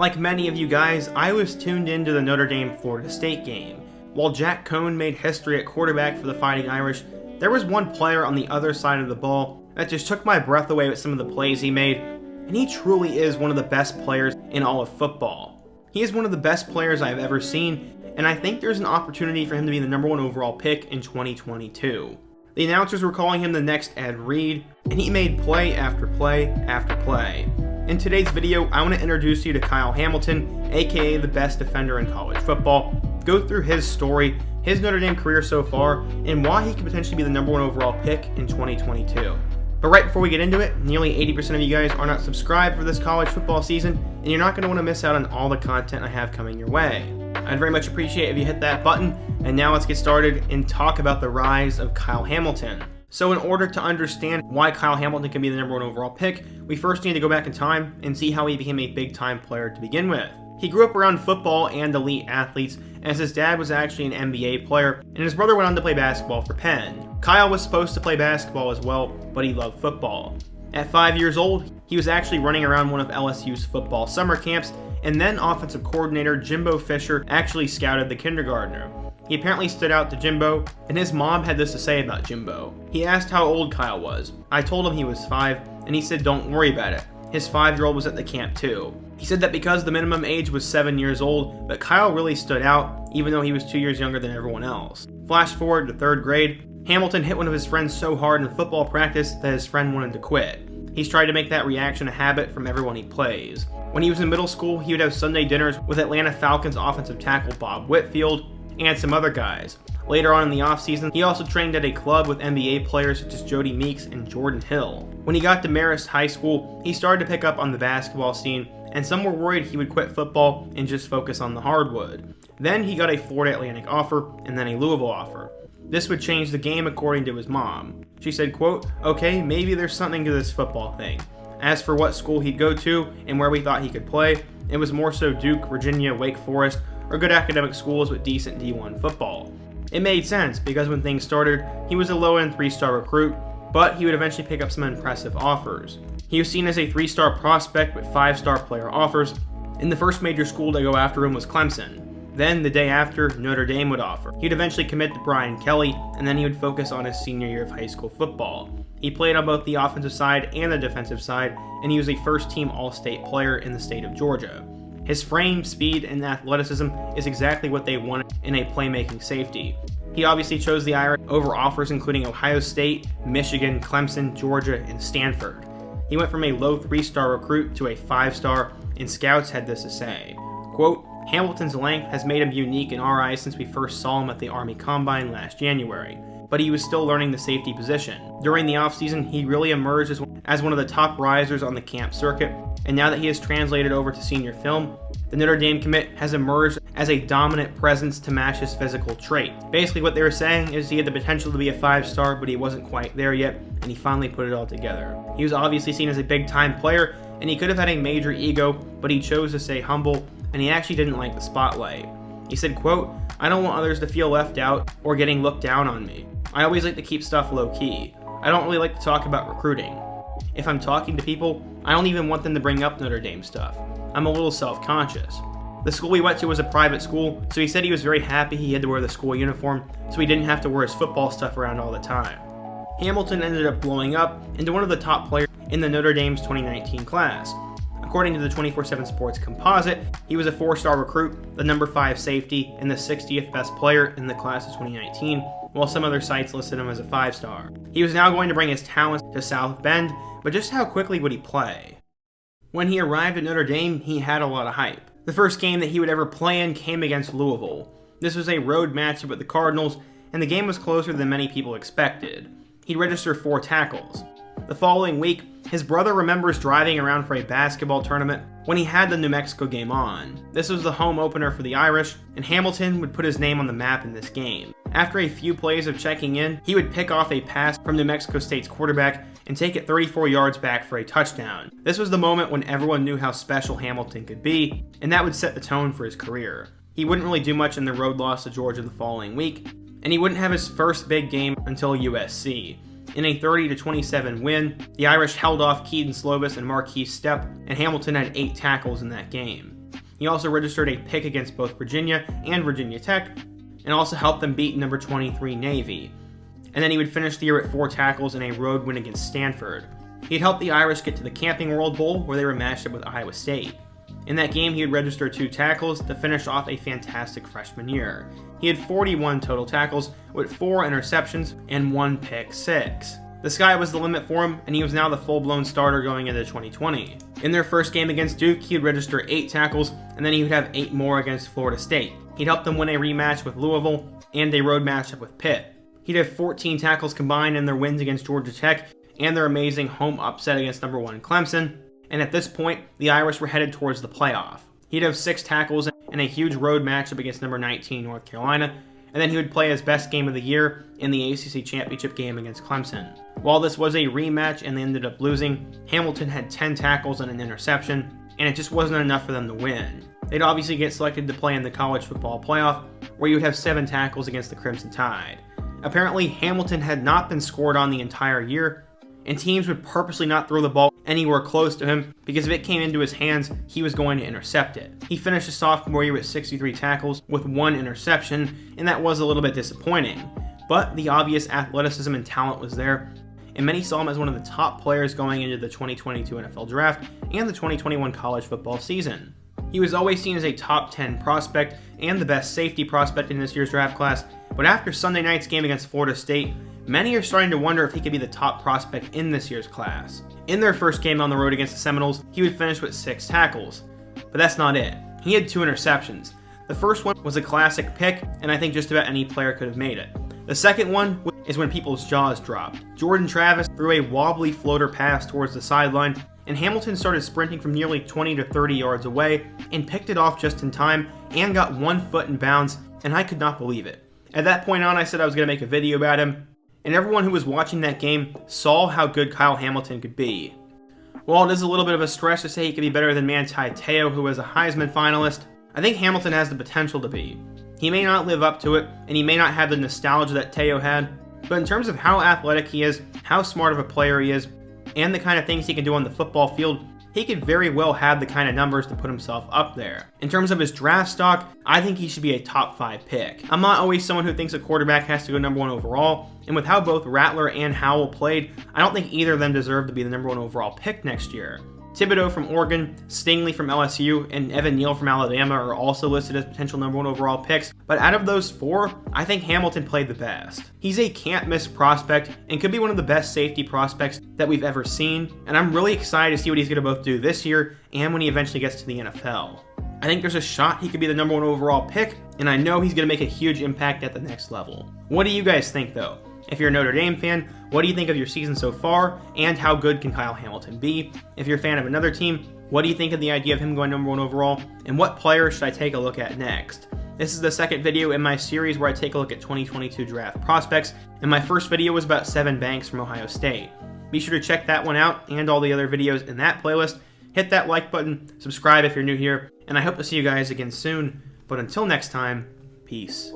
Like many of you guys, I was tuned into the Notre Dame-Florida State game. While Jack Cohn made history at quarterback for the Fighting Irish, there was one player on the other side of the ball that just took my breath away with some of the plays he made, and he truly is one of the best players in all of football. He is one of the best players I've ever seen, and I think there's an opportunity for him to be the #1 overall pick in 2022. The announcers were calling him the next Ed Reed, and he made play after play after play. In today's video, I want to introduce you to Kyle Hamilton, aka the best defender in college football, go through his story, his Notre Dame career so far, and why he could potentially be the #1 overall pick in 2022. But right before we get into it, nearly 80% of you guys are not subscribed for this college football season, and you're not going to want to miss out on all the content I have coming your way. I'd very much appreciate if you hit that button, and now let's get started and talk about the rise of Kyle Hamilton. So in order to understand why Kyle Hamilton can be the #1 overall pick, we first need to go back in time and see how he became a big-time player to begin with. He grew up around football and elite athletes, as his dad was actually an NBA player, and his brother went on to play basketball for Penn. Kyle was supposed to play basketball as well, but he loved football. At 5 years old, he was actually running around one of LSU's football summer camps, and then offensive coordinator Jimbo Fisher actually scouted the kindergartner. He apparently stood out to Jimbo, and his mom had this to say about Jimbo. He asked how old Kyle was. I told him he was 5, and he said don't worry about it. His 5-year-old was at the camp too. He said that because the minimum age was 7 years old, but Kyle really stood out, even though he was 2 years younger than everyone else. Flash forward to 3rd grade, Hamilton hit one of his friends so hard in football practice that his friend wanted to quit. He's tried to make that reaction a habit from everyone he plays. When he was in middle school, he would have Sunday dinners with Atlanta Falcons offensive tackle Bob Whitfield and some other guys. Later on in the offseason, he also trained at a club with NBA players such as Jody Meeks and Jordan Hill. When he got to Marist High School, he started to pick up on the basketball scene, and some were worried he would quit football and just focus on the hardwood. Then he got a Florida Atlantic offer, and then a Louisville offer. This would change the game according to his mom. She said, quote, okay, maybe there's something to this football thing. As for what school he'd go to and where we thought he could play, it was more so Duke, Virginia, Wake Forest, or good academic schools with decent D1 football. It made sense because when things started, he was a low-end 3-star recruit, but he would eventually pick up some impressive offers. He was seen as a 3-star prospect with 5-star player offers, and the first major school to go after him was Clemson. Then, the day after, Notre Dame would offer. He'd eventually commit to Brian Kelly, and then he would focus on his senior year of high school football. He played on both the offensive side and the defensive side, and he was a first-team All-State player in the state of Georgia. His frame, speed, and athleticism is exactly what they wanted in a playmaking safety. He obviously chose the Irish over offers including Ohio State, Michigan, Clemson, Georgia, and Stanford. He went from a low 3-star recruit to a 5-star, and scouts had this to say, quote, Hamilton's length has made him unique in our eyes since we first saw him at the Army Combine last January, but he was still learning the safety position. During the offseason, he really emerged as one of the top risers on the camp circuit, and now that he has translated over to senior film, the Notre Dame commit has emerged as a dominant presence to match his physical trait. Basically what they were saying is he had the potential to be a 5-star, but he wasn't quite there yet, and he finally put it all together. He was obviously seen as a big-time player, and he could have had a major ego, but he chose to stay humble, and he actually didn't like the spotlight. He said, quote, I don't want others to feel left out or getting looked down on me. I always like to keep stuff low-key. I don't really like to talk about recruiting. If I'm talking to people, I don't even want them to bring up Notre Dame stuff. I'm a little self-conscious. The school he went to was a private school, so he said he was very happy he had to wear the school uniform, so he didn't have to wear his football stuff around all the time. Hamilton ended up blowing up into one of the top players in the Notre Dame's 2019 class. According to the 24/7 Sports composite, he was a 4-star recruit, the number 5 safety, and the 60th best player in the class of 2019, while some other sites listed him as a 5-star. He was now going to bring his talents to South Bend, but just how quickly would he play? When he arrived at Notre Dame, he had a lot of hype. The first game that he would ever play in came against Louisville. This was a road matchup with the Cardinals, and the game was closer than many people expected. He'd register 4 tackles. The following week, his brother remembers driving around for a basketball tournament when he had the New Mexico game on. This was the home opener for the Irish, and Hamilton would put his name on the map in this game. After a few plays of checking in, he would pick off a pass from New Mexico State's quarterback and take it 34 yards back for a touchdown. This was the moment when everyone knew how special Hamilton could be, and that would set the tone for his career. He wouldn't really do much in the road loss to Georgia the following week, and he wouldn't have his first big game until USC. In a 30-27 win, the Irish held off Keaton Slovis and Marquise Stepp, and Hamilton had 8 tackles in that game. He also registered a pick against both Virginia and Virginia Tech, and also helped them beat number 23 Navy. And then he would finish the year at 4 tackles in a road win against Stanford. He'd helped the Irish get to the Camping World Bowl, where they were matched up with Iowa State. In that game, he would register 2 tackles to finish off a fantastic freshman year. He had 41 total tackles, with 4 interceptions and 1 pick six. The sky was the limit for him, and he was now the full-blown starter going into 2020. In their first game against Duke, he would register 8 tackles, and then he would have 8 more against Florida State. He'd help them win a rematch with Louisville and a road matchup with Pitt. He'd have 14 tackles combined in their wins against Georgia Tech and their amazing home upset against number 1 Clemson, and at this point, the Irish were headed towards the playoff. He'd have 6 tackles in a huge road matchup against number 19 North Carolina, and then he would play his best game of the year in the ACC Championship game against Clemson. While this was a rematch and they ended up losing, Hamilton had 10 tackles and an interception, and it just wasn't enough for them to win. They'd obviously get selected to play in the college football playoff, where you would have 7 tackles against the Crimson Tide. Apparently, Hamilton had not been scored on the entire year, and teams would purposely not throw the ball anywhere close to him because if it came into his hands, he was going to intercept it. He finished his sophomore year with 63 tackles with 1 interception, and that was a little bit disappointing. But the obvious athleticism and talent was there, and many saw him as one of the top players going into the 2022 NFL Draft and the 2021 college football season. He was always seen as a top 10 prospect and the best safety prospect in this year's draft class, but after Sunday night's game against Florida State, many are starting to wonder if he could be the top prospect in this year's class. In their first game on the road against the Seminoles, he would finish with 6 tackles. But that's not it. He had 2 interceptions. The first one was a classic pick, and I think just about any player could have made it. The second one is when people's jaws dropped. Jordan Travis threw a wobbly floater pass towards the sideline, and Hamilton started sprinting from nearly 20 to 30 yards away and picked it off just in time and got 1 foot in bounds, and I could not believe it. At that point on, I said I was going to make a video about him, and everyone who was watching that game saw how good Kyle Hamilton could be. While it is a little bit of a stretch to say he could be better than Manti, who was a Heisman finalist, I think Hamilton has the potential to be. He may not live up to it, and he may not have the nostalgia that Teo had, but in terms of how athletic he is, how smart of a player he is, and the kind of things he can do on the football field, he could very well have the kind of numbers to put himself up there. In terms of his draft stock, I think he should be a top 5 pick. I'm not always someone who thinks a quarterback has to go number 1 overall, and with how both Rattler and Howell played, I don't think either of them deserve to be the number 1 overall pick next year. Thibodeau from Oregon, Stingley from LSU, and Evan Neal from Alabama are also listed as potential number 1 overall picks, but out of those 4, I think Hamilton played the best. He's a can't-miss prospect and could be one of the best safety prospects that we've ever seen, and I'm really excited to see what he's going to both do this year and when he eventually gets to the NFL. I think there's a shot he could be the number 1 overall pick, and I know he's going to make a huge impact at the next level. What do you guys think, though? If you're a Notre Dame fan, what do you think of your season so far, and how good can Kyle Hamilton be? If you're a fan of another team, what do you think of the idea of him going number 1 overall, and what player should I take a look at next? This is the second video in my series where I take a look at 2022 draft prospects, and my first video was about Sevyn Banks from Ohio State. Be sure to check that one out and all the other videos in that playlist. Hit that like button, subscribe if you're new here, and I hope to see you guys again soon. But until next time, peace.